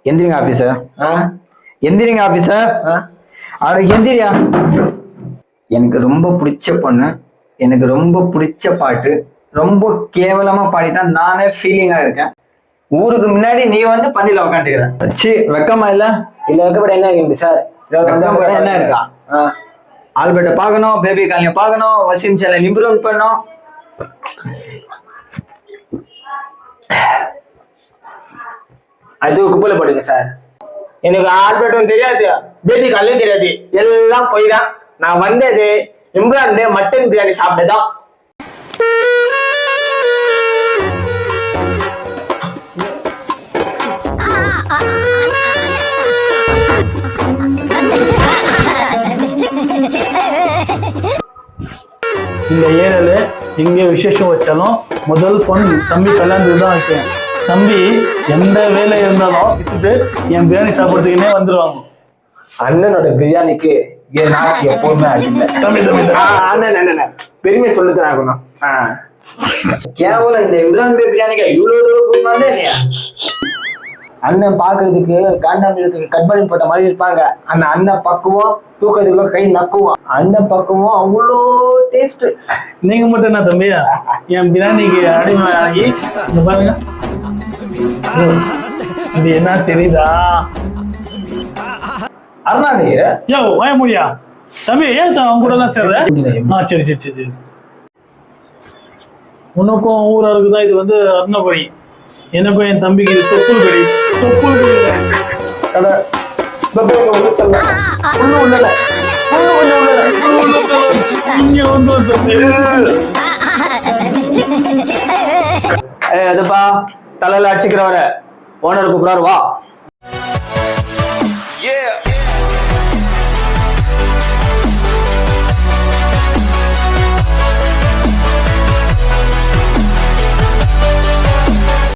எந்திரிங்க ஆபீசர். எந்திரிங்க ஆபீசர். அவனுக்கு எந்திரியா. எனக்கு ரொம்ப பிடிச்ச பொண்ணு, எனக்கு ரொம்ப பிடிச்ச பாட்டு, ரொம்ப கேவலமா பாடிட்டான். நானே ஃபீலிங்கா இருக்கேன். ஊருக்கு முன்னாடி நீ வந்து பந்தில உக்காந்துக்கிற. சி வெக்கமா இல்ல? இல்ல வெக்கப்பட என்ன இருக்கு சார்? என்ன இருக்கா? ஆல்பர்ட்டை பார்க்கணும், பேபி காலிய பார்க்கணும், வசீம் சேனல் இம்ப்ரூவ் பண்ணணும். அது குப்பையில போடுங்க சார். எனக்கு ஆல்பர்ட்டும் தெரியாது, பேபி காலியும் தெரியாது, எல்லாம் போய் தான். நான் வந்தது இம்ரான் மட்டன் பிரியாணி சாப்பிட்டதான். இந்த ஏரியால எங்க விசேஷம் வச்சாலும் முதல் ஃபோன் தம்பி கல்யாணத்துக்கு தான் வைப்பேன். தம்பி எந்த வேலை இருந்தாலும் விட்டுட்டு என் பிரியாணி சாப்பிட்றதுக்குன்னே வந்துருவாங்க. அண்ணனோட பிரியாணிக்கு எப்பவுமே தம்பி பெருமை சொல்லிட்டு ஆகணும். கேவலம் இந்த இம்ரான் பிரியாணிக்கு இவ்வளவு தூரம் கூப்பிட்டு இல்லையா? அண்ணன் பாக்குறதுக்கு காண்டாமிரத்துக்கு கட் பண்ணி போட்ட மாதிரி இருப்பாங்க. அந்த அண்ணன் பக்குவம் தூக்கத்துக்குள்ள கை நக்குவான். அண்ணன் பக்குவம் அவ்வளோ டேஸ்ட். நீங்க மட்டும் என்ன தம்பியா என் பிரியாணிக்கு அடிமை ஆகி இந்த பாருங்க. இது என்ன தெரியுதா? அருணாகிரி யோ வாய முடியா தம்பி, ஏன் அவங்க கூட எல்லாம் சேர்ற? சரி சரி சரி சரி. உனக்கும் ஊரா இருக்குதான் இது வந்து அருணபுரி. எனக்கும் என் தம்பிக்கு இது தொப்புள் கடி. தொப்புள் கடை அதுப்பா தலையில அடிச்சுக்கிறவர ஓனர் கூப்பிடாரு வா.